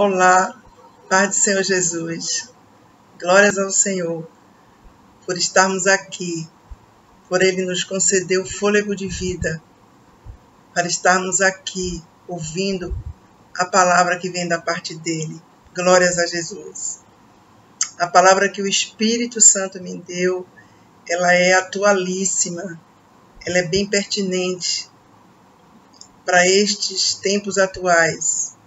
Olá, paz do Senhor Jesus. Glórias ao Senhor por estarmos aqui, por Ele nos conceder o fôlego de vida, para estarmos aqui ouvindo a palavra que vem da parte dEle. Glórias a Jesus. A palavra que o Espírito Santo me deu, ela é atualíssima, ela é bem pertinente para estes tempos atuais.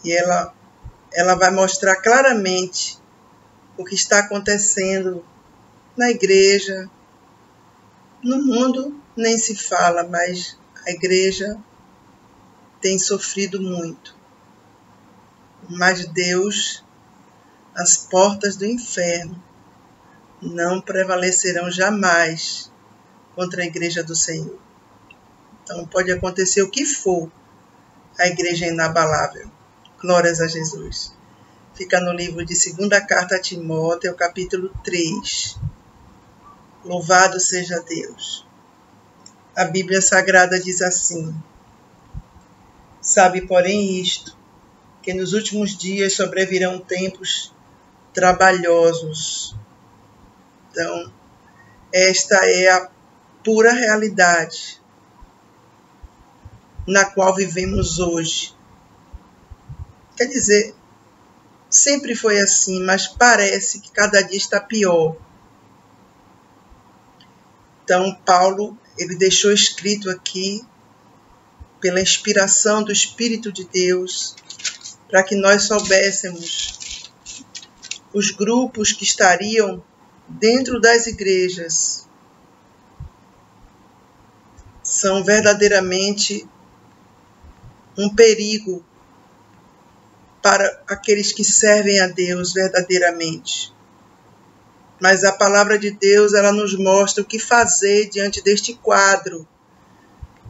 E ela vai mostrar claramente o que está acontecendo na igreja. No mundo nem se fala, mas a igreja tem sofrido muito. Mas Deus, as portas do inferno não prevalecerão jamais contra a igreja do Senhor. Então pode acontecer o que for, a igreja é inabalável. Glórias a Jesus. Fica no livro de 2ª Carta a Timóteo, capítulo 3. Louvado seja Deus. A Bíblia Sagrada diz assim: Sabe, porém, isto, que nos últimos dias sobrevirão tempos trabalhosos. Então, esta é a pura realidade na qual vivemos hoje. Quer dizer, sempre foi assim, mas parece que cada dia está pior. Então, Paulo, ele deixou escrito aqui, pela inspiração do Espírito de Deus, para que nós soubéssemos os grupos que estariam dentro das igrejas. São verdadeiramente um perigo para aqueles que servem a Deus verdadeiramente. Mas a palavra de Deus, ela nos mostra o que fazer diante deste quadro.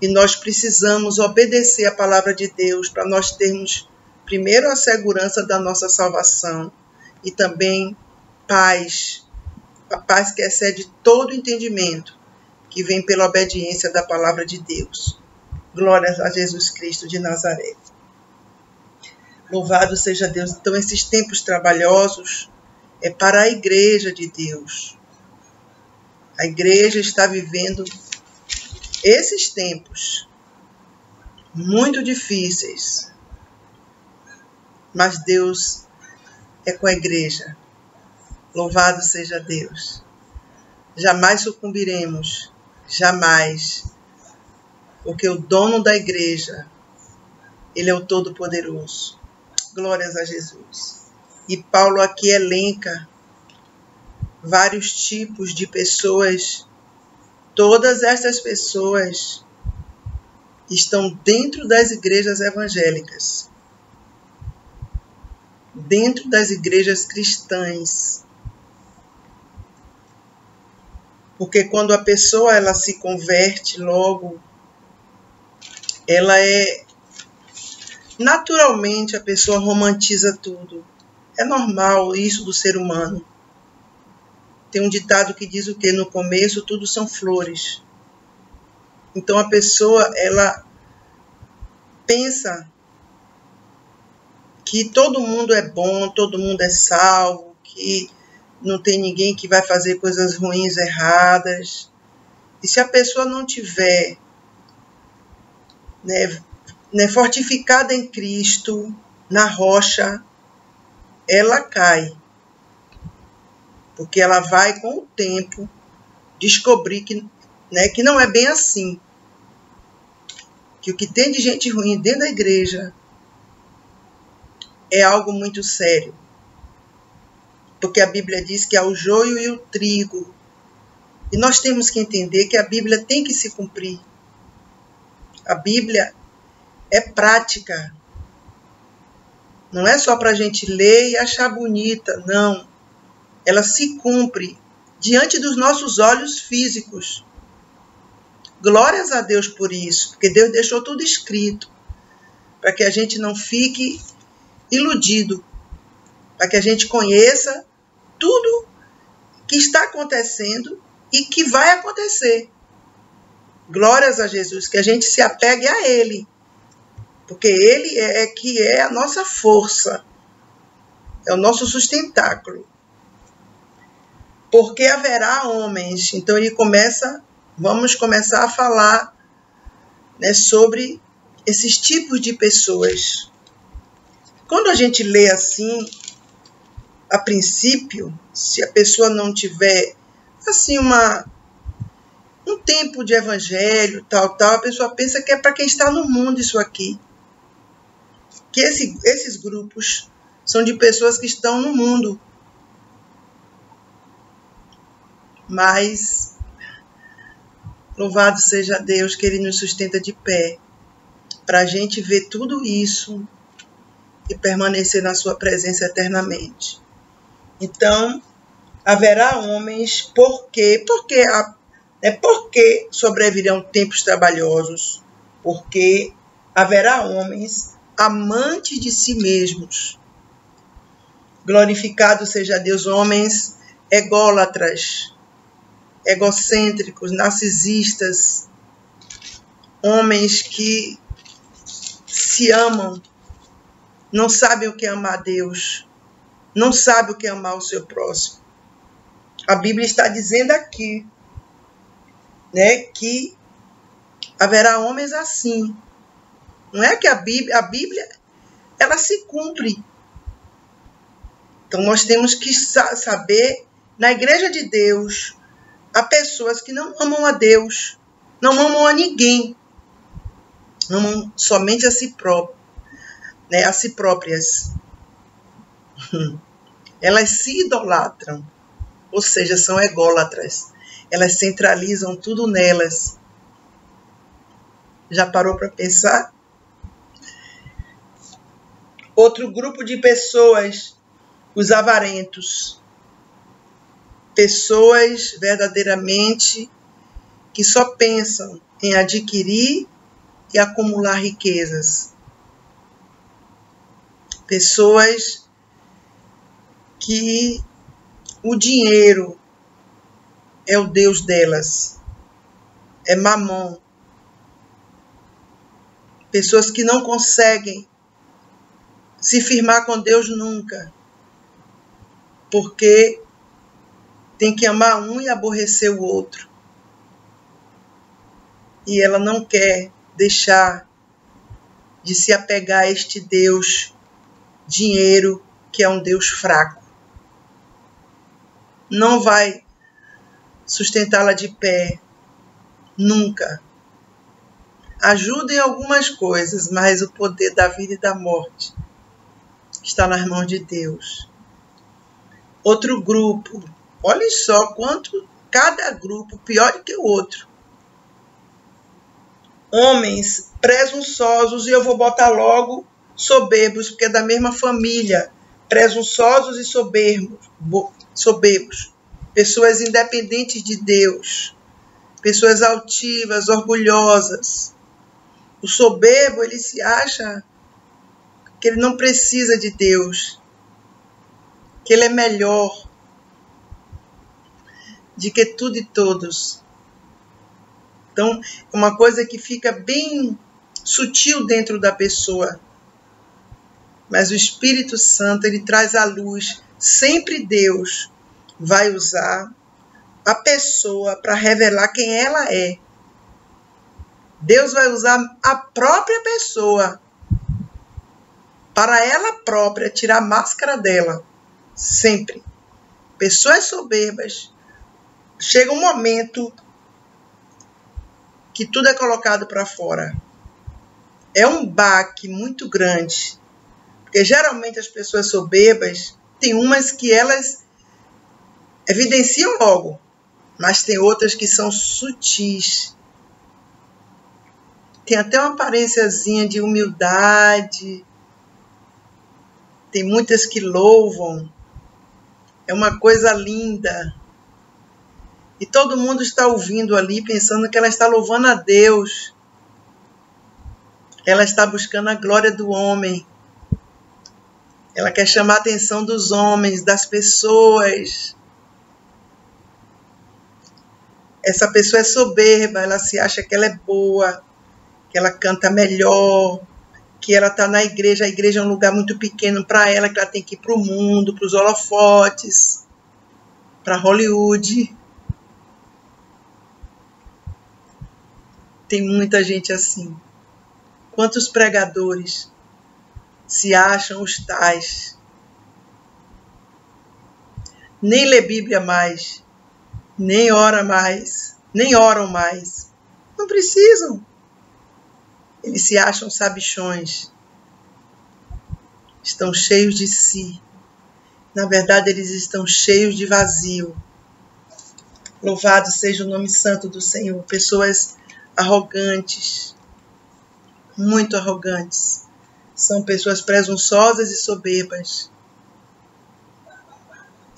E nós precisamos obedecer a palavra de Deus para nós termos, primeiro, a segurança da nossa salvação e também paz. A paz que excede todo entendimento, que vem pela obediência da palavra de Deus. Glórias a Jesus Cristo de Nazaré. Louvado seja Deus. Então, esses tempos trabalhosos é para a igreja de Deus. A igreja está vivendo esses tempos muito difíceis. Mas Deus é com a igreja. Louvado seja Deus. Jamais sucumbiremos. Jamais. Porque o dono da igreja, Ele é o Todo-Poderoso. Glórias a Jesus. E Paulo aqui elenca vários tipos de pessoas. Todas estas pessoas estão dentro das igrejas evangélicas, dentro das igrejas cristãs. Porque quando a pessoa ela se converte logo, ela naturalmente a pessoa romantiza tudo. É normal isso do ser humano. Tem um ditado que diz o quê? No começo tudo são flores. Então a pessoa, ela pensa que todo mundo é bom, todo mundo é salvo, que não tem ninguém que vai fazer coisas ruins, erradas. E se a pessoa não tiver fortificada em Cristo, na rocha, ela cai. Porque ela vai, com o tempo, descobrir que não é bem assim. Que o que tem de gente ruim dentro da igreja é algo muito sério. Porque a Bíblia diz que há o joio e o trigo. E nós temos que entender que a Bíblia tem que se cumprir. A Bíblia é prática. Não é só para a gente ler e achar bonita, não. Ela se cumpre diante dos nossos olhos físicos. Glórias a Deus por isso, porque Deus deixou tudo escrito, para que a gente não fique iludido, para que a gente conheça tudo que está acontecendo e que vai acontecer. Glórias a Jesus, que a gente se apegue a Ele. Porque ele é que é a nossa força, é o nosso sustentáculo. Porque haverá homens. Então vamos começar a falar, né, sobre esses tipos de pessoas. Quando a gente lê assim, a princípio, se a pessoa não tiver assim um tempo de evangelho, tal, a pessoa pensa que é para quem está no mundo isso aqui. Que esses grupos são de pessoas que estão no mundo. Mas, louvado seja Deus que Ele nos sustenta de pé, para a gente ver tudo isso e permanecer na sua presença eternamente. Então, haverá homens, porque sobrevirão tempos trabalhosos, porque haverá homens amantes de si mesmos. Glorificado seja Deus, homens ególatras, egocêntricos, narcisistas, homens que se amam, não sabem o que é amar a Deus, não sabem o que é amar o seu próximo. A Bíblia está dizendo aqui, né, que haverá homens assim. Não é que a Bíblia ela se cumpre. Então nós temos que saber, na igreja de Deus, há pessoas que não amam a Deus, não amam a ninguém, amam somente a si próprias, né, a si próprias. Elas se idolatram, ou seja, são ególatras. Elas centralizam tudo nelas. Já parou para pensar? Outro grupo de pessoas, os avarentos. Pessoas verdadeiramente que só pensam em adquirir e acumular riquezas. Pessoas que o dinheiro é o Deus delas, é mamão. Pessoas que não conseguem se firmar com Deus nunca, porque tem que amar um e aborrecer o outro. E ela não quer deixar de se apegar a este Deus dinheiro, que é um Deus fraco. Não vai sustentá-la de pé, nunca. Ajuda em algumas coisas, mas o poder da vida e da morte está nas mãos de Deus. Outro grupo, olha só quanto cada grupo pior do que o outro. Homens presunçosos, e eu vou botar logo soberbos, porque é da mesma família. Presunçosos e soberbos. Pessoas independentes de Deus. Pessoas altivas, orgulhosas. O soberbo, ele se acha que ele não precisa de Deus, que ele é melhor de que tudo e todos. Então, é uma coisa que fica bem sutil dentro da pessoa. Mas o Espírito Santo, ele traz à luz. Sempre Deus vai usar a pessoa para revelar quem ela é. Deus vai usar a própria pessoa para ela própria tirar a máscara dela. Sempre. Pessoas soberbas. Chega um momento que tudo é colocado para fora. É um baque muito grande. Porque geralmente as pessoas soberbas, tem umas que elas evidenciam logo, mas tem outras que são sutis. Tem até uma aparênciazinha de humildade. Tem muitas que louvam. É uma coisa linda. E todo mundo está ouvindo ali, pensando que ela está louvando a Deus. Ela está buscando a glória do homem. Ela quer chamar a atenção dos homens, das pessoas. Essa pessoa é soberba, ela se acha que ela é boa, que ela canta melhor, que ela está na igreja, a igreja é um lugar muito pequeno para ela, que ela tem que ir para o mundo, para os holofotes, para Hollywood. Tem muita gente assim. Quantos pregadores se acham os tais? Nem lê Bíblia mais, nem ora mais, nem oram mais. Não precisam. Eles se acham sabichões. Estão cheios de si. Na verdade, eles estão cheios de vazio. Louvado seja o nome santo do Senhor. Pessoas arrogantes, muito arrogantes. São pessoas presunçosas e soberbas.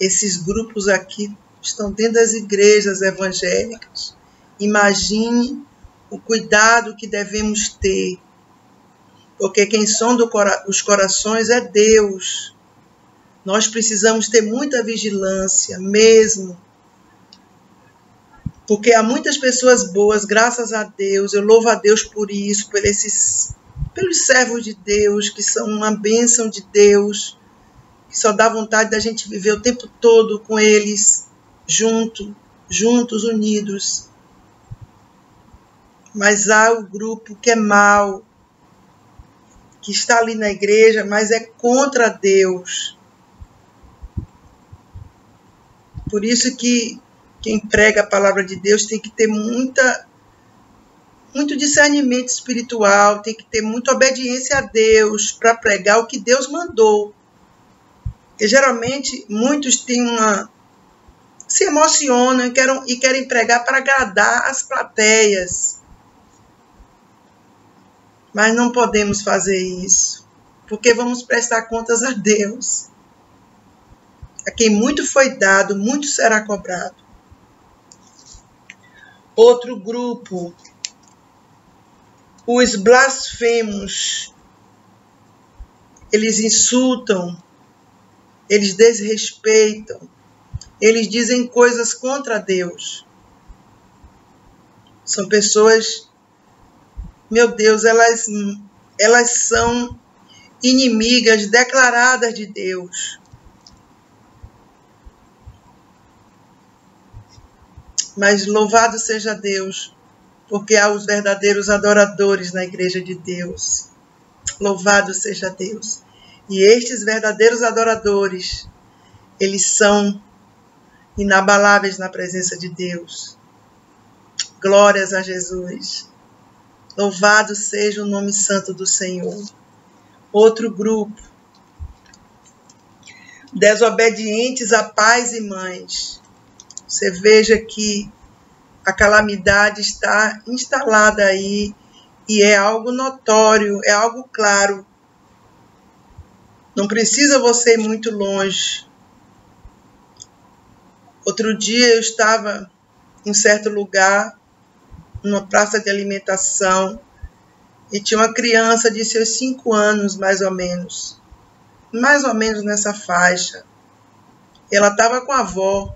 Esses grupos aqui estão dentro das igrejas evangélicas. Imagine o cuidado que devemos ter, porque quem sonda os corações é Deus. Nós precisamos ter muita vigilância mesmo, porque há muitas pessoas boas, graças a Deus, eu louvo a Deus por isso, pelos servos de Deus, que são uma bênção de Deus, que só dá vontade da gente viver o tempo todo com eles, juntos, unidos. Mas há o grupo que é mau, que está ali na igreja, mas é contra Deus. Por isso que quem prega a palavra de Deus tem que ter muito discernimento espiritual, tem que ter muita obediência a Deus para pregar o que Deus mandou. Porque geralmente muitos se emocionam e querem pregar para agradar as plateias. Mas não podemos fazer isso, porque vamos prestar contas a Deus. A quem muito foi dado, muito será cobrado. Outro grupo, os blasfemos. Eles insultam, eles desrespeitam, eles dizem coisas contra Deus. São pessoas, meu Deus, elas são inimigas declaradas de Deus. Mas louvado seja Deus, porque há os verdadeiros adoradores na igreja de Deus. Louvado seja Deus. E estes verdadeiros adoradores, eles são inabaláveis na presença de Deus. Glórias a Jesus. Louvado seja o nome santo do Senhor. Outro grupo, desobedientes a pais e mães. Você veja que a calamidade está instalada aí e é algo notório, é algo claro. Não precisa você ir muito longe. Outro dia eu estava em certo lugar, numa praça de alimentação, e tinha uma criança de seus 5 anos, mais ou menos nessa faixa. Ela estava com a avó.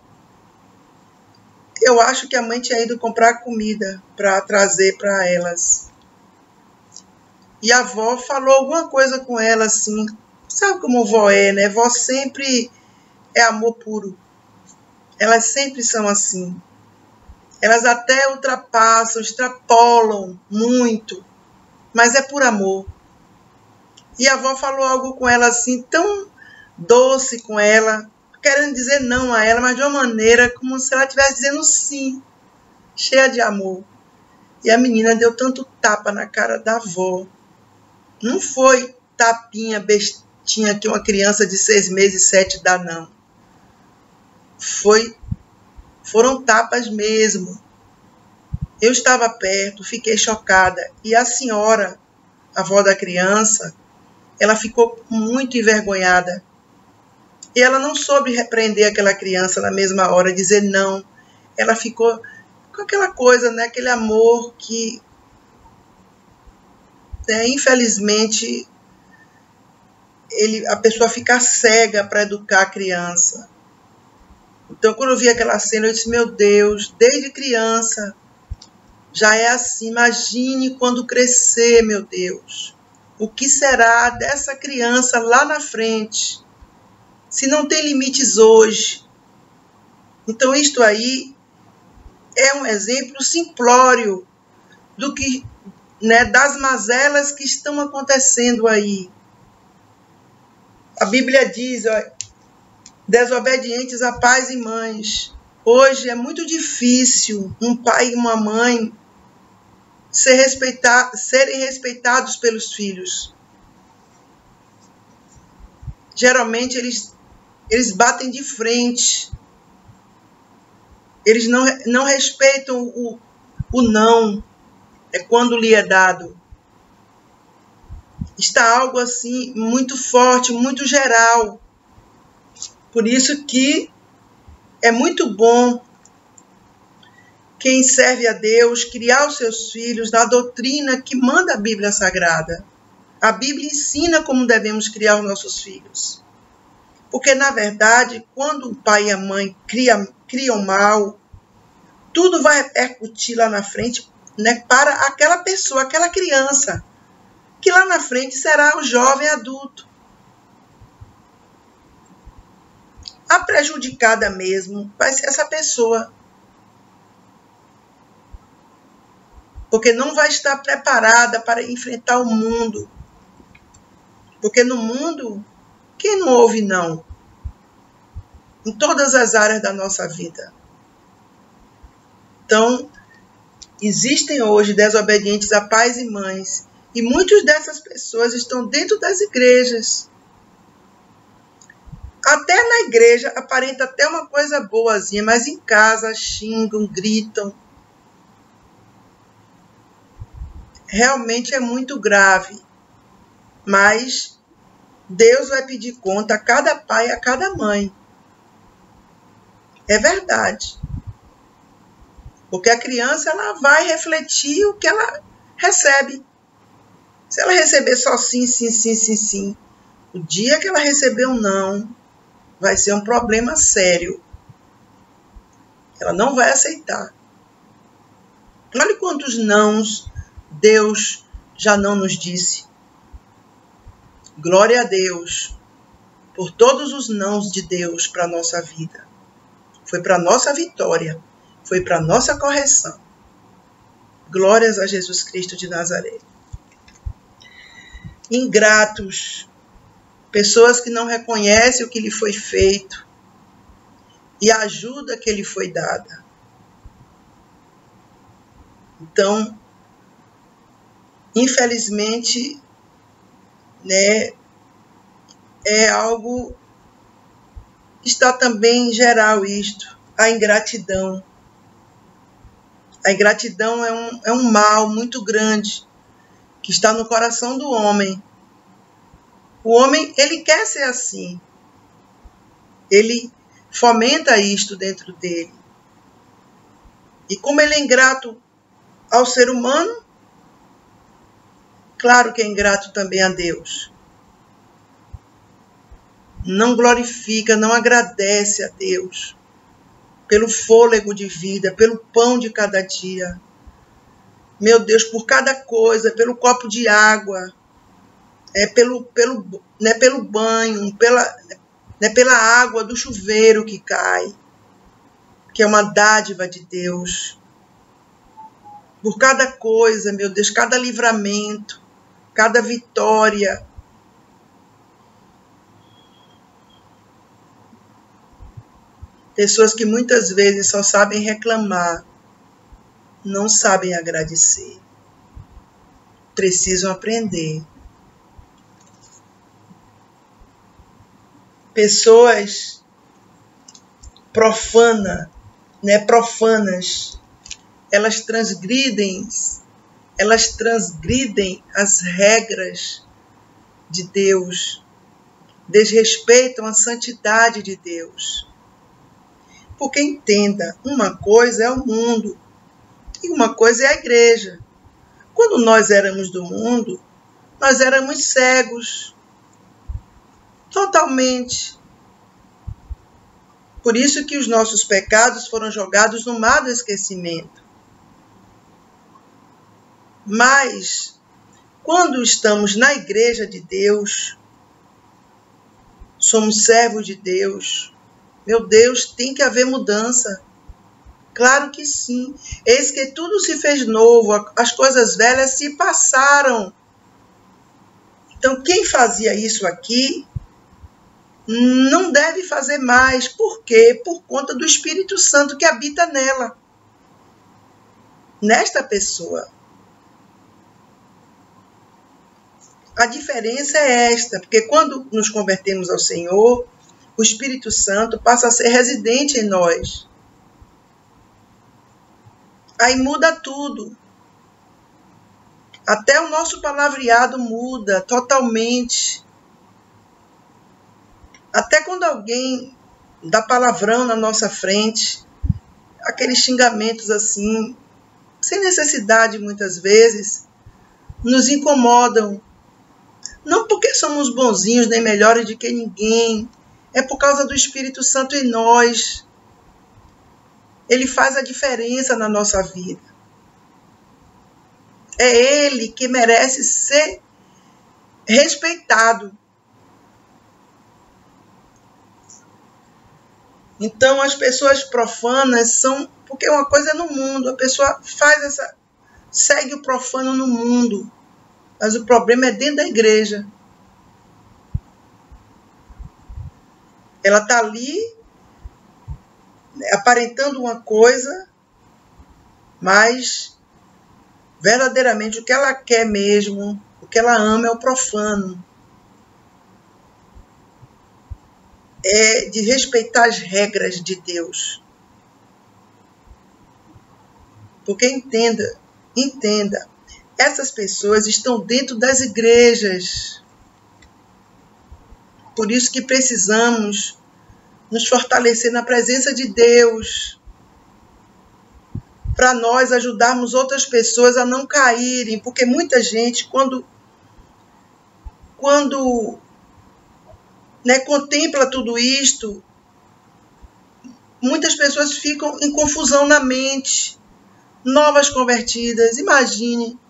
Eu acho que a mãe tinha ido comprar comida para trazer para elas. E a avó falou alguma coisa com ela assim. Sabe como vó é, né? Vó sempre é amor puro. Elas sempre são assim. Elas até ultrapassam, extrapolam muito. Mas é por amor. E a avó falou algo com ela assim, tão doce com ela, querendo dizer não a ela, mas de uma maneira como se ela estivesse dizendo sim, cheia de amor. E a menina deu tanto tapa na cara da avó. Não foi tapinha, bestinha que uma criança de 6 meses, 7 dá, não. Foram tapas mesmo. Eu estava perto, fiquei chocada. E a senhora, a avó da criança, ela ficou muito envergonhada. E ela não soube repreender aquela criança na mesma hora, dizer não. Ela ficou com aquela coisa, né? Aquele amor que, infelizmente, a pessoa fica cega para educar a criança. Então, quando eu vi aquela cena, eu disse, meu Deus, desde criança já é assim. Imagine quando crescer, meu Deus. o que será dessa criança lá na frente, se não tem limites hoje. Então, isto aí é um exemplo simplório do que, das mazelas que estão acontecendo aí. A Bíblia diz, desobedientes a pais e mães. Hoje é muito difícil um pai e uma mãe serem respeitados pelos filhos. Geralmente eles batem de frente. Eles não respeitam o não. É quando lhe é dado. Está algo assim muito forte, muito geral. Por isso que é muito bom quem serve a Deus criar os seus filhos na doutrina que manda a Bíblia Sagrada. A Bíblia ensina como devemos criar os nossos filhos. Porque, na verdade, quando o pai e a mãe criam mal, tudo vai repercutir lá na frente, para aquela pessoa, aquela criança, que lá na frente será o jovem adulto. A prejudicada mesmo vai ser essa pessoa. Porque não vai estar preparada para enfrentar o mundo. Porque no mundo, quem não ouve não? Em todas as áreas da nossa vida. Então, existem hoje desobedientes a pais e mães. E muitas dessas pessoas estão dentro das igrejas. Até na igreja aparenta até uma coisa boazinha, mas em casa xingam, gritam. Realmente é muito grave. Mas Deus vai pedir conta a cada pai e a cada mãe. É verdade. Porque a criança ela vai refletir o que ela recebe. Se ela receber só sim, sim, sim, sim, sim, o dia que ela receber um não, vai ser um problema sério. Ela não vai aceitar. Olha quantos nãos Deus já não nos disse. Glória a Deus por todos os nãos de Deus para a nossa vida. Foi para a nossa vitória. Foi para a nossa correção. Glórias a Jesus Cristo de Nazaré. Ingratos, pessoas que não reconhecem o que lhe foi feito e a ajuda que lhe foi dada. Então, infelizmente, é algo, está também em geral isto, a ingratidão. A ingratidão é um mal muito grande que está no coração do homem. O homem, ele quer ser assim. Ele fomenta isto dentro dele. E como ele é ingrato ao ser humano, claro que é ingrato também a Deus. Não glorifica, não agradece a Deus pelo fôlego de vida, pelo pão de cada dia. Meu Deus, por cada coisa, pelo copo de água, pelo banho, pela água do chuveiro que cai, que é uma dádiva de Deus. Por cada coisa, meu Deus, cada livramento, cada vitória. Pessoas que muitas vezes só sabem reclamar, não sabem agradecer. Precisam aprender. Pessoas profanas, elas transgridem as regras de Deus, desrespeitam a santidade de Deus. Porque entenda, uma coisa é o mundo e uma coisa é a igreja. Quando nós éramos do mundo, nós éramos cegos. Totalmente. Por isso que os nossos pecados foram jogados no mar do esquecimento. Mas, quando estamos na igreja de Deus, somos servos de Deus, meu Deus, tem que haver mudança. Claro que sim. Eis que tudo se fez novo, as coisas velhas se passaram. Então, quem fazia isso aqui não deve fazer mais. Por quê? Por conta do Espírito Santo que habita nela, nesta pessoa. A diferença é esta, porque quando nos convertemos ao Senhor, o Espírito Santo passa a ser residente em nós. Aí muda tudo. Até o nosso palavreado muda totalmente. Até quando alguém dá palavrão na nossa frente, aqueles xingamentos assim, sem necessidade muitas vezes, nos incomodam. Não porque somos bonzinhos nem melhores do que ninguém, é por causa do Espírito Santo em nós. Ele faz a diferença na nossa vida. É Ele que merece ser respeitado. Então, as pessoas profanas são... Porque uma coisa é no mundo, a pessoa segue o profano no mundo. Mas o problema é dentro da igreja. Ela está ali, aparentando uma coisa, mas verdadeiramente o que ela quer mesmo, o que ela ama é o profano. É de respeitar as regras de Deus. Porque entenda, essas pessoas estão dentro das igrejas. Por isso que precisamos nos fortalecer na presença de Deus, para nós ajudarmos outras pessoas a não caírem, porque muita gente, quando contempla tudo isto, muitas pessoas ficam em confusão na mente, novas convertidas, imagine,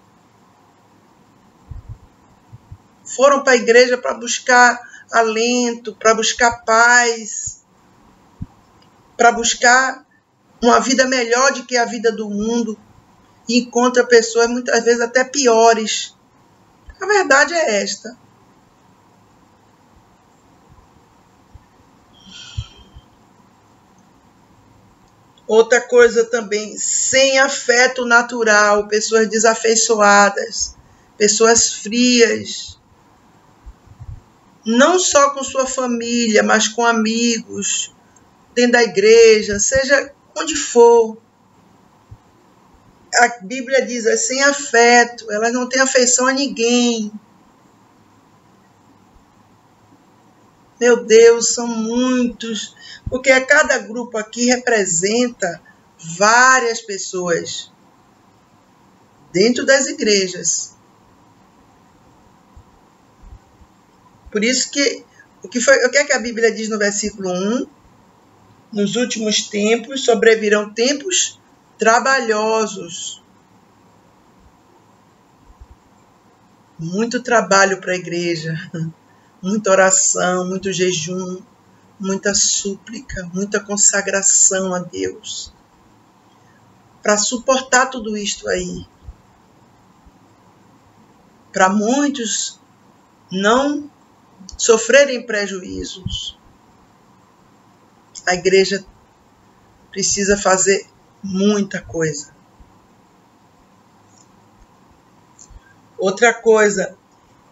foram para a igreja para buscar alento, para buscar paz, para buscar uma vida melhor do que a vida do mundo, e encontra pessoas muitas vezes até piores. A verdade é esta. Outra coisa também, sem afeto natural, pessoas desafeiçoadas, pessoas frias, não só com sua família, mas com amigos, dentro da igreja, seja onde for. A Bíblia diz, é sem afeto, elas não têm afeição a ninguém. Meu Deus, são muitos, porque cada grupo aqui representa várias pessoas dentro das igrejas. Por isso que o que é que a Bíblia diz no versículo 1? Nos últimos tempos sobrevirão tempos trabalhosos. Muito trabalho para a igreja, muita oração, muito jejum, muita súplica, muita consagração a Deus, para suportar tudo isto aí. Para muitos não sofrerem prejuízos. A igreja precisa fazer muita coisa. Outra coisa,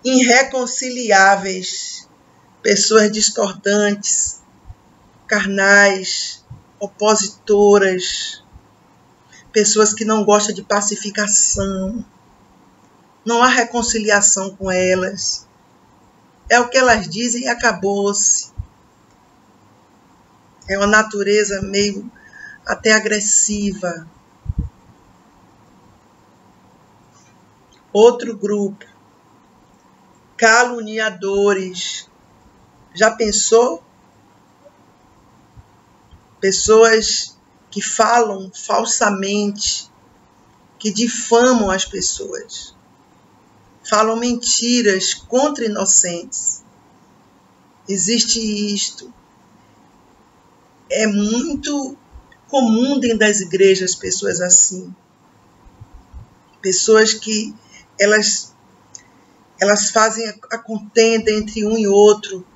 irreconciliáveis, pessoas discordantes, carnais, opositoras, pessoas que não gostam de pacificação, não há reconciliação com elas. É o que elas dizem e acabou-se. É uma natureza meio até agressiva. Outro grupo, caluniadores. Já pensou? Pessoas que falam falsamente, que difamam as pessoas. falam mentiras contra inocentes. Existe isto. É muito comum dentro das igrejas pessoas assim. Pessoas que elas fazem a contenda entre um e outro.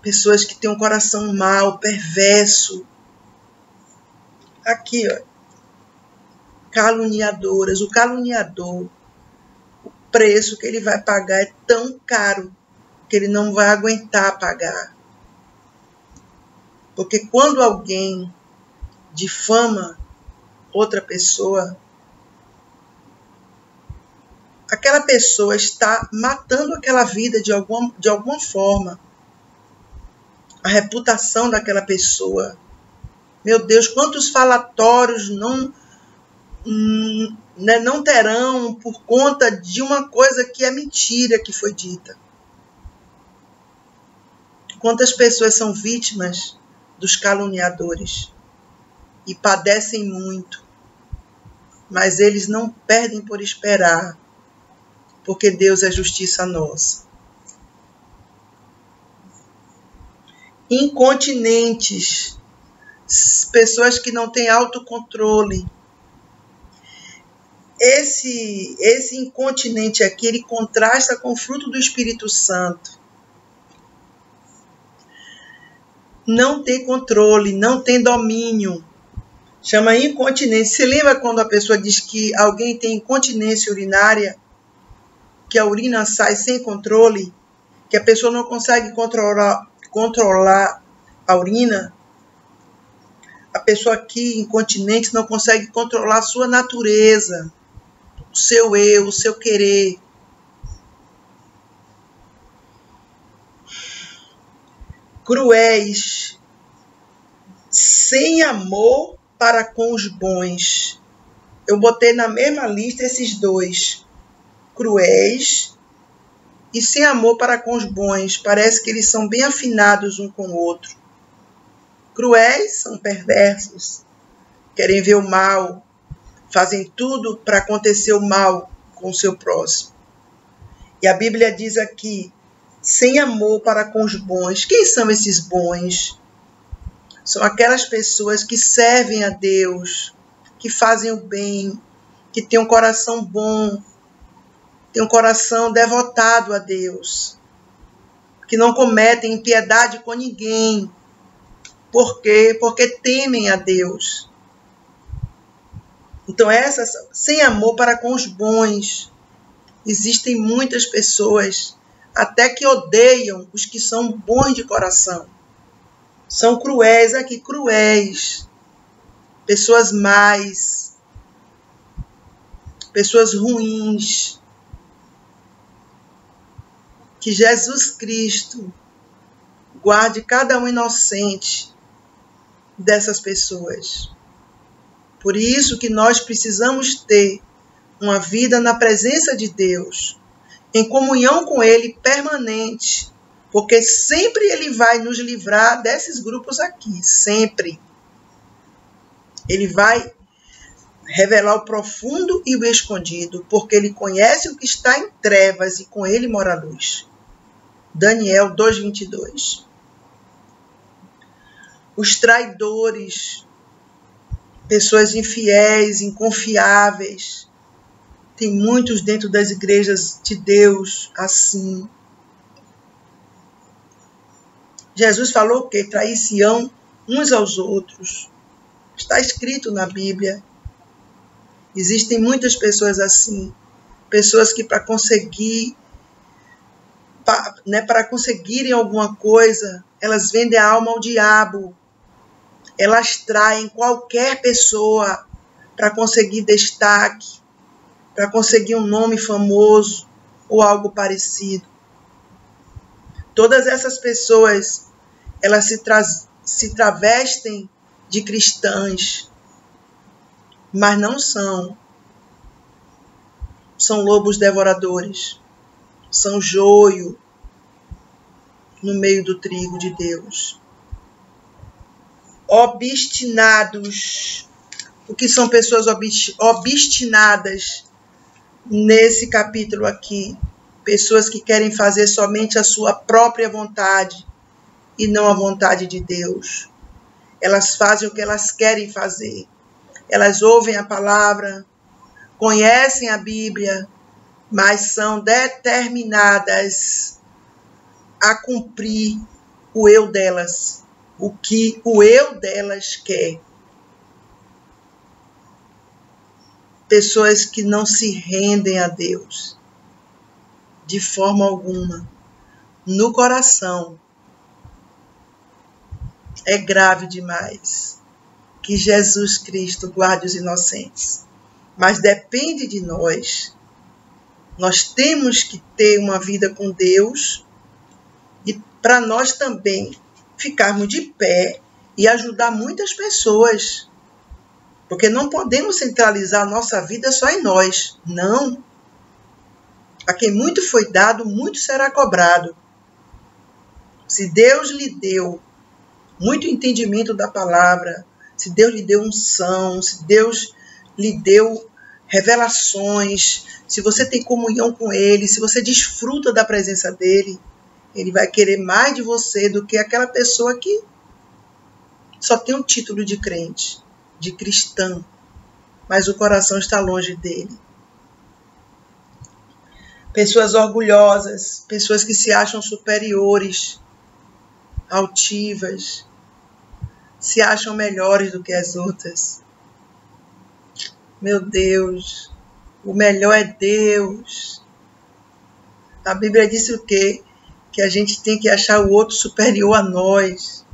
Pessoas que têm um coração mau, perverso. Aqui, ó. Caluniadoras. O caluniador, o preço que ele vai pagar é tão caro que ele não vai aguentar pagar. Porque quando alguém difama outra pessoa, aquela pessoa está matando aquela vida de alguma forma. A reputação daquela pessoa. Meu Deus, quantos falatórios não terão por conta de uma coisa que é mentira que foi dita. Quantas pessoas são vítimas dos caluniadores e padecem muito, mas eles não perdem por esperar, porque Deus é justiça nossa. Incontinentes, pessoas que não têm autocontrole. Esse incontinente aqui, ele contrasta com o fruto do Espírito Santo. Não tem controle, não tem domínio. Chama incontinência. Você lembra quando a pessoa diz que alguém tem incontinência urinária? Que a urina sai sem controle? Que a pessoa não consegue controlar a urina? A pessoa aqui, incontinente, não consegue controlar a sua natureza, o seu eu, o seu querer. Cruéis, sem amor para com os bons. Eu botei na mesma lista esses dois. Cruéis e sem amor para com os bons. Parece que eles são bem afinados um com o outro. Cruéis são perversos, querem ver o mal, fazem tudo para acontecer o mal com o seu próximo. E a Bíblia diz aqui, sem amor para com os bons. Quem são esses bons? São aquelas pessoas que servem a Deus, que fazem o bem, que têm um coração bom, têm um coração devotado a Deus, que não cometem impiedade com ninguém. Por quê? Porque temem a Deus. Então, sem amor para com os bons. Existem muitas pessoas até que odeiam os que são bons de coração. São cruéis aqui, cruéis. Pessoas más. Pessoas ruins. Que Jesus Cristo guarde cada um inocente dessas pessoas. Por isso que nós precisamos ter uma vida na presença de Deus, em comunhão com Ele permanente, porque sempre Ele vai nos livrar desses grupos aqui, sempre. Ele vai revelar o profundo e o escondido, porque Ele conhece o que está em trevas e com Ele mora a luz. Daniel 2:22. Os traidores, pessoas infiéis, inconfiáveis. Tem muitos dentro das igrejas de Deus assim. Jesus falou que trair-se-ão uns aos outros. Está escrito na Bíblia. Existem muitas pessoas assim. Pessoas que para conseguirem alguma coisa, elas vendem a alma ao diabo. Elas traem qualquer pessoa para conseguir destaque, para conseguir um nome famoso ou algo parecido. Todas essas pessoas, elas se travestem de cristãs, mas não são. São lobos devoradores. São joio no meio do trigo de Deus. Obstinados. O que são pessoas obstinadas? nesse capítulo aqui. Pessoas que querem fazer somente a sua própria vontade e não a vontade de Deus. Elas fazem o que elas querem fazer. Elas ouvem a palavra, conhecem a Bíblia, mas são determinadas a cumprir o eu delas, o que o eu delas quer. Pessoas que não se rendem a Deus de forma alguma, no coração. É grave demais. Que Jesus Cristo guarde os inocentes. Mas depende de nós. Nós temos que ter uma vida com Deus e para nós também ficarmos de pé e ajudar muitas pessoas. Porque não podemos centralizar a nossa vida só em nós. Não. A quem muito foi dado, muito será cobrado. Se Deus lhe deu muito entendimento da palavra, se Deus lhe deu unção, se Deus lhe deu revelações, se você tem comunhão com Ele, se você desfruta da presença dEle, Ele vai querer mais de você do que aquela pessoa que só tem um título de crente, de cristão, mas o coração está longe dEle. Pessoas orgulhosas, pessoas que se acham superiores, altivas, se acham melhores do que as outras. Meu Deus, o melhor é Deus. A Bíblia diz o quê? Que a gente tem que achar o outro superior a nós.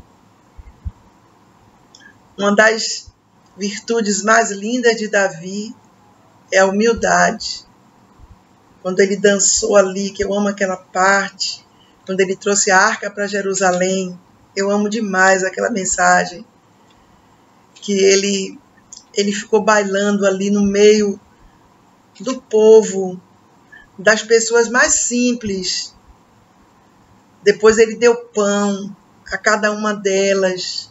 Uma das virtudes mais lindas de Davi é a humildade. Quando ele dançou ali, que eu amo aquela parte, quando ele trouxe a arca para Jerusalém, eu amo demais aquela mensagem, que ele ficou bailando ali no meio do povo, das pessoas mais simples. Depois ele deu pão a cada uma delas.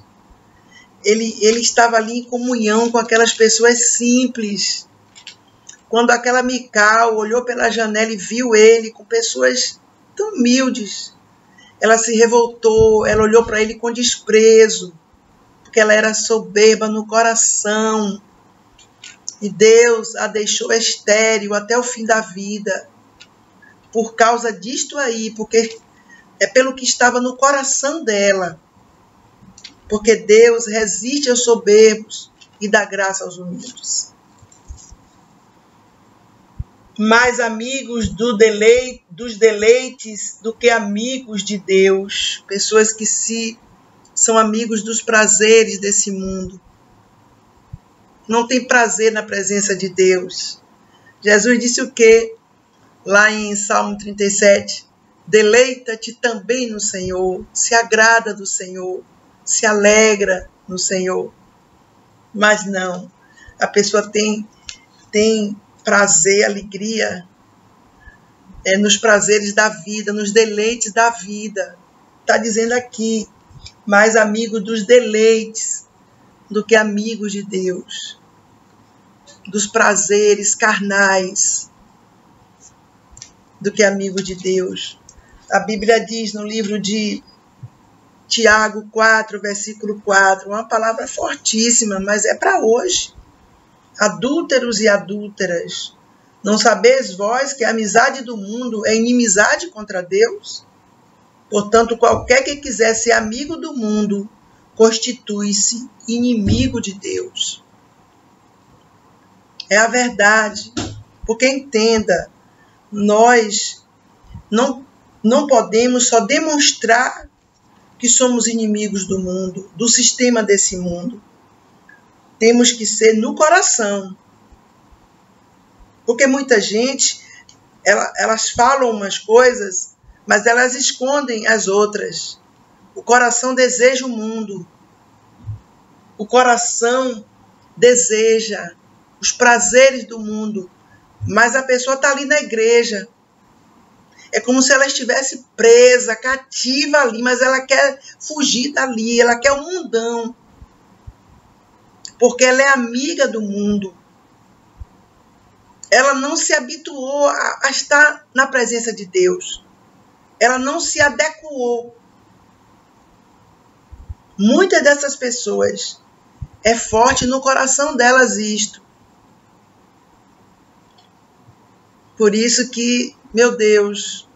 Ele estava ali em comunhão com aquelas pessoas simples. Quando aquela Mical olhou pela janela e viu ele com pessoas tão humildes, ela se revoltou, ela olhou para ele com desprezo, porque ela era soberba no coração. E Deus a deixou estéril até o fim da vida, por causa disto aí, porque é pelo que estava no coração dela. Porque Deus resiste aos soberbos e dá graça aos humildes. Mais amigos dos deleites do que amigos de Deus. Pessoas que são amigos dos prazeres desse mundo. Não tem prazer na presença de Deus. Jesus disse o quê? Lá em Salmo 37. Deleita-te também no Senhor. Se agrada do Senhor. Se alegra no Senhor. Mas não. A pessoa tem prazer, alegria, nos prazeres da vida, nos deleites da vida. Está dizendo aqui, mais amigo dos deleites do que amigo de Deus, dos prazeres carnais do que amigo de Deus. A Bíblia diz no livro de Tiago 4, versículo 4, uma palavra fortíssima, mas é para hoje. Adúlteros e adúlteras, não sabeis vós que a amizade do mundo é inimizade contra Deus? Portanto, qualquer que quiser ser amigo do mundo, constitui-se inimigo de Deus. É a verdade. Porque entenda, nós não podemos só demonstrar que somos inimigos do mundo, do sistema desse mundo. Temos que ser no coração. Porque muita gente, elas falam umas coisas, mas elas escondem as outras. O coração deseja o mundo. O coração deseja os prazeres do mundo. Mas a pessoa está ali na igreja. É como se ela estivesse presa, cativa ali, mas ela quer fugir dali, ela quer o mundão. Porque ela é amiga do mundo. Ela não se habituou a estar na presença de Deus. Ela não se adequou. Muitas dessas pessoas é forte no coração delas isto. Por isso que, meu Deus,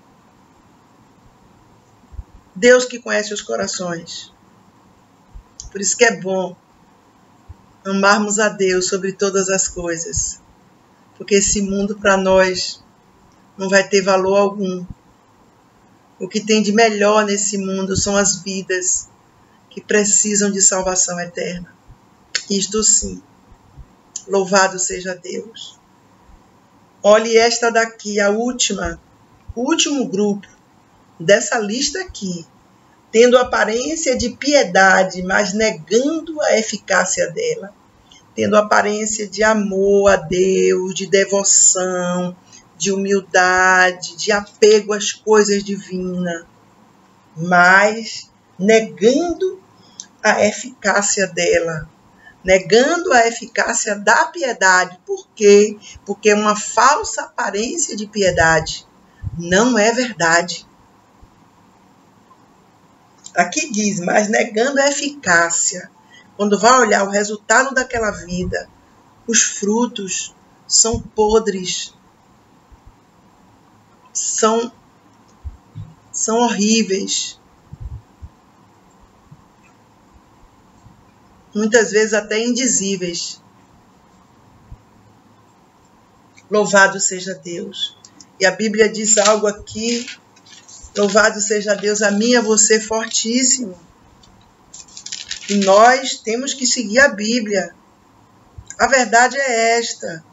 Deus que conhece os corações. Por isso que é bom amarmos a Deus sobre todas as coisas. Porque esse mundo para nós não vai ter valor algum. O que tem de melhor nesse mundo são as vidas que precisam de salvação eterna. Isto sim. Louvado seja Deus. Olhe esta daqui, a última, o último grupo dessa lista aqui, tendo aparência de piedade, mas negando a eficácia dela, tendo aparência de amor a Deus, de devoção, de humildade, de apego às coisas divinas, mas negando a eficácia dela, negando a eficácia da piedade. Por quê? Porque é uma falsa aparência de piedade. Não é verdade. Aqui diz, mas negando a eficácia. Quando vai olhar o resultado daquela vida, os frutos são podres, são horríveis. Muitas vezes até indizíveis. Louvado seja Deus. E a Bíblia diz algo aqui. Louvado seja Deus, a mim e a você fortíssimo. E nós temos que seguir a Bíblia. A verdade é esta.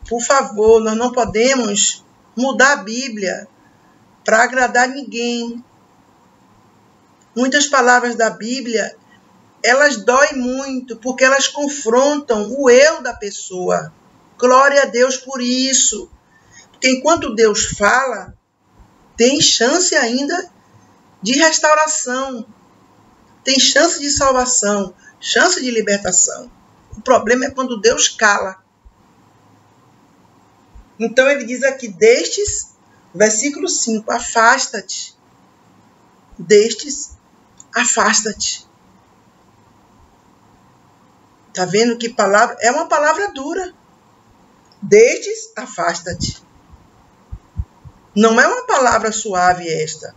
Por favor, nós não podemos mudar a Bíblia para agradar ninguém. Muitas palavras da Bíblia, elas doem muito, porque elas confrontam o eu da pessoa. Glória a Deus por isso. Porque enquanto Deus fala, tem chance ainda de restauração, tem chance de salvação, chance de libertação. O problema é quando Deus cala. Então ele diz aqui, destes, versículo 5, afasta-te. Destes, afasta-te. Está vendo que palavra? É uma palavra dura. Destes, afasta-te. Não é uma palavra suave esta.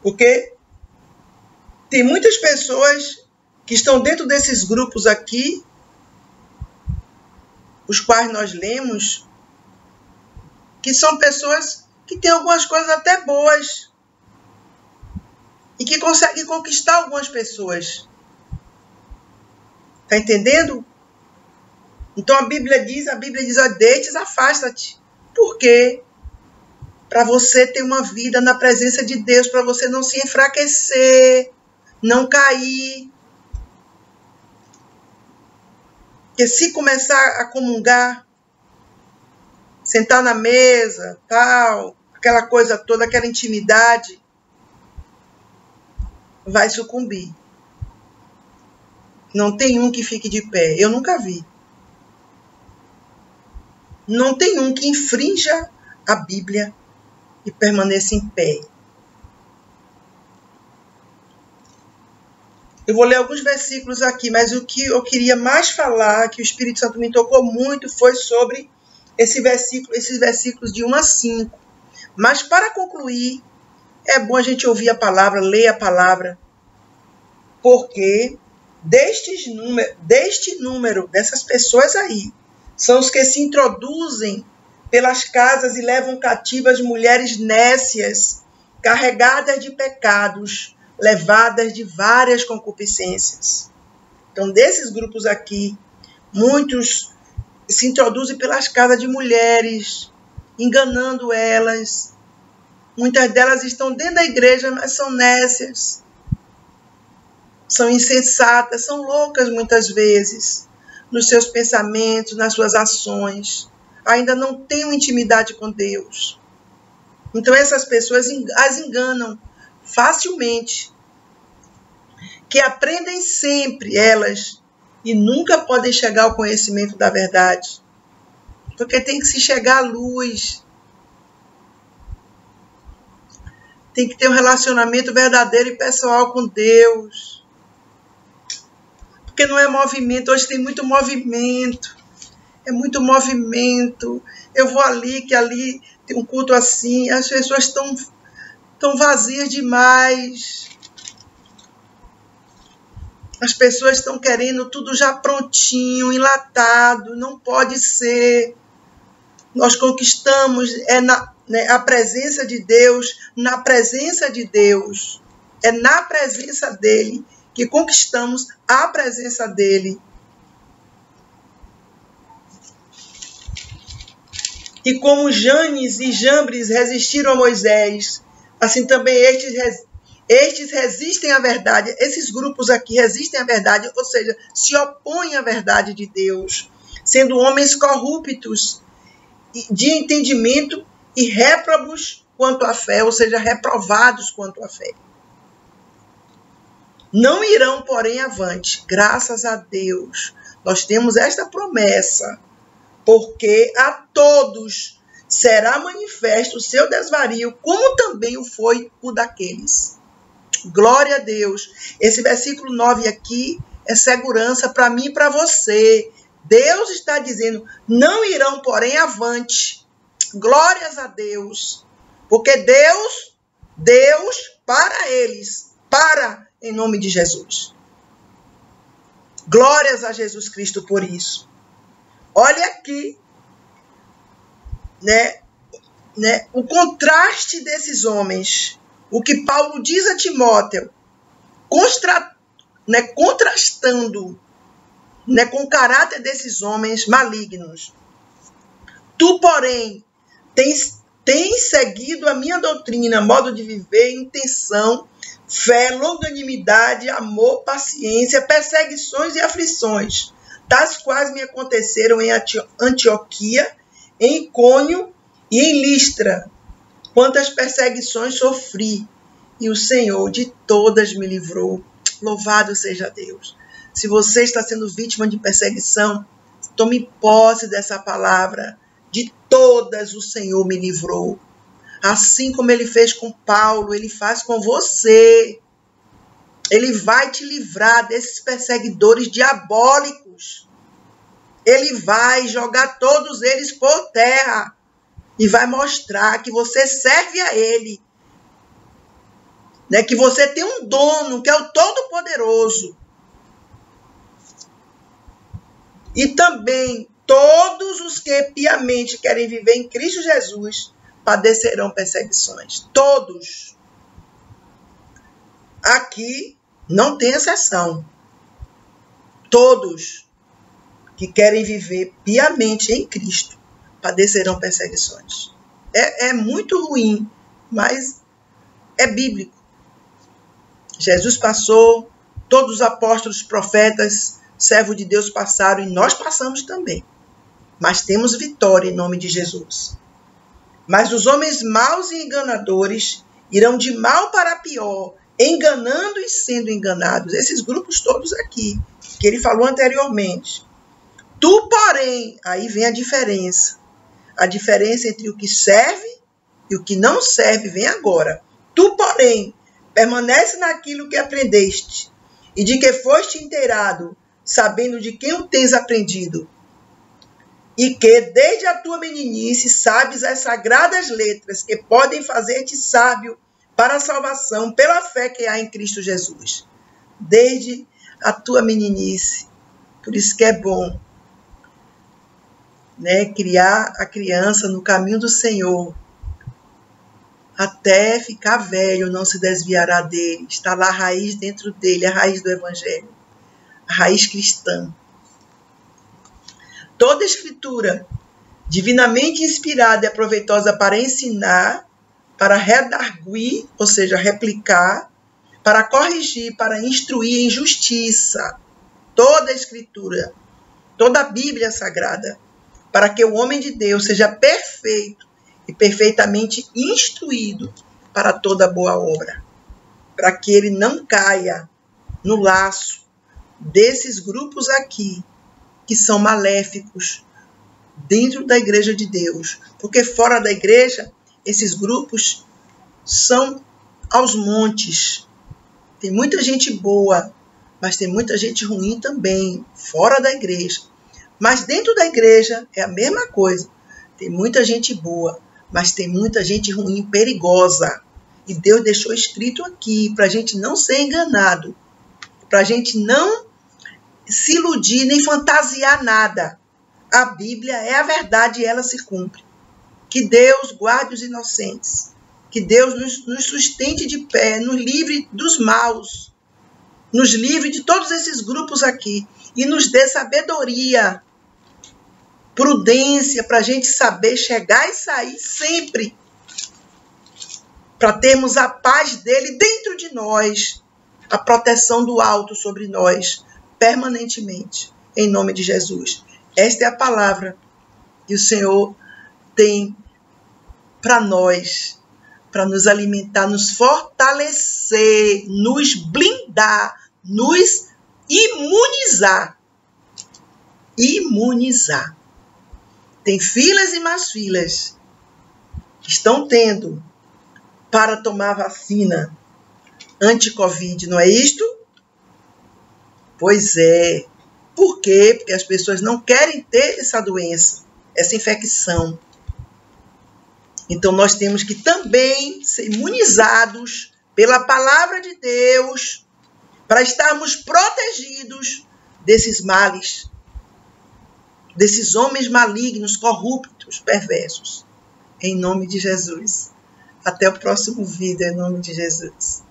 Porque tem muitas pessoas que estão dentro desses grupos aqui, os quais nós lemos, que são pessoas que têm algumas coisas até boas e que conseguem conquistar algumas pessoas. Está entendendo? Então a Bíblia diz, ó, destes, afasta-te. Por quê? Para você ter uma vida na presença de Deus, para você não se enfraquecer, não cair. Porque se começar a comungar, sentar na mesa, tal, aquela coisa toda, aquela intimidade, vai sucumbir. Não tem um que fique de pé. Eu nunca vi. Não tem um que infrinja a Bíblia e permaneça em pé. Eu vou ler alguns versículos aqui, mas o que eu queria mais falar, que o Espírito Santo me tocou muito, foi sobre esses versículos de 1 a 5. Mas para concluir, é bom a gente ouvir a palavra, ler a palavra, porque deste número, dessas pessoas aí, são os que se introduzem pelas casas e levam cativas mulheres nécias, carregadas de pecados, levadas de várias concupiscências. Então, desses grupos aqui, muitos se introduzem pelas casas de mulheres, enganando elas. Muitas delas estão dentro da igreja, mas são nécias, são insensatas, são loucas muitas vezes, nos seus pensamentos, nas suas ações. Ainda não têm uma intimidade com Deus. Então essas pessoas as enganam facilmente, que aprendem sempre, elas, e nunca podem chegar ao conhecimento da verdade. Porque tem que se chegar à luz. Tem que ter um relacionamento verdadeiro e pessoal com Deus. Porque não é movimento. Hoje tem muito movimento. É muito movimento. Eu vou ali, que ali tem um culto assim. As pessoas estão vazias demais. As pessoas estão querendo tudo já prontinho, enlatado. Não pode ser. Nós conquistamos a presença de Deus, na presença de Deus. É na presença dele que conquistamos a presença dele. E como Janes e Jambres resistiram a Moisés, assim também estes resistem à verdade. Esses grupos aqui resistem à verdade, ou seja, se opõem à verdade de Deus, sendo homens corruptos de entendimento e réprobos quanto à fé, ou seja, reprovados quanto à fé. Não irão, porém, avante, graças a Deus. Nós temos esta promessa, porque a todos será manifesto o seu desvario, como também o foi o daqueles. Glória a Deus. Esse versículo 9 aqui é segurança para mim e para você. Deus está dizendo, não irão, porém, avante. Glórias a Deus. Porque Deus para eles, em nome de Jesus. Glórias a Jesus Cristo por isso. Olha aqui, o contraste desses homens. O que Paulo diz a Timóteo, contrastando com o caráter desses homens malignos. Tu, porém, tens seguido a minha doutrina, modo de viver, intenção, fé, longanimidade, amor, paciência, perseguições e aflições, tais quais me aconteceram em Antioquia, em Icônio e em Listra. Quantas perseguições sofri, e o Senhor de todas me livrou. Louvado seja Deus. Se você está sendo vítima de perseguição, tome posse dessa palavra. De todas o Senhor me livrou. Assim como ele fez com Paulo, ele faz com você. Ele vai te livrar desses perseguidores diabólicos. Ele vai jogar todos eles por terra. E vai mostrar que você serve a ele. Que você tem um dono, que é o Todo-Poderoso. E também todos os que piamente querem viver em Cristo Jesus padecerão perseguições. Todos. Aqui não tem exceção. Todos que querem viver piamente em Cristo padecerão perseguições. É muito ruim, mas é bíblico. Jesus passou, todos os apóstolos, profetas, servos de Deus passaram e nós passamos também. Mas temos vitória em nome de Jesus. Mas os homens maus e enganadores irão de mal para pior, enganando e sendo enganados. Esses grupos todos aqui, que ele falou anteriormente. Tu, porém, aí vem a diferença. A diferença entre o que serve e o que não serve vem agora. Tu, porém, permanece naquilo que aprendeste e de que foste inteirado, sabendo de quem o tens aprendido, e que desde a tua meninice sabes as sagradas letras que podem fazer-te sábio para a salvação pela fé que há em Cristo Jesus. Desde a tua meninice. Por isso que é bom, criar a criança no caminho do Senhor, até ficar velho, não se desviará dele. Está lá a raiz dentro dele, a raiz do Evangelho, a raiz cristã. Toda escritura divinamente inspirada é proveitosa para ensinar, para redarguir, ou seja, replicar, para corrigir, para instruir em justiça. Toda a escritura, toda a Bíblia Sagrada, para que o homem de Deus seja perfeito e perfeitamente instruído para toda boa obra, para que ele não caia no laço desses grupos aqui, que são maléficos, dentro da igreja de Deus. Porque fora da igreja, esses grupos são aos montes. Tem muita gente boa, mas tem muita gente ruim também, fora da igreja. Mas dentro da igreja é a mesma coisa. Tem muita gente boa, mas tem muita gente ruim, perigosa. E Deus deixou escrito aqui para a gente não ser enganado, para a gente não se iludir nem fantasiar nada. A Bíblia é a verdade e ela se cumpre. Que Deus guarde os inocentes. Que Deus nos sustente de pé, nos livre dos maus, nos livre de todos esses grupos aqui e nos dê sabedoria, prudência para a gente saber chegar e sair sempre, para termos a paz dele dentro de nós, a proteção do alto sobre nós, permanentemente, em nome de Jesus. Esta é a palavra que o Senhor tem para nós, para nos alimentar, nos fortalecer, nos blindar, nos imunizar. Imunizar. Tem filas e mais filas que estão tendo para tomar vacina anti-Covid, não é isto? Pois é. Por quê? Porque as pessoas não querem ter essa doença, essa infecção. Então, nós temos que também ser imunizados pela palavra de Deus para estarmos protegidos desses males, desses homens malignos, corruptos, perversos. Em nome de Jesus. Até o próximo vídeo, em nome de Jesus.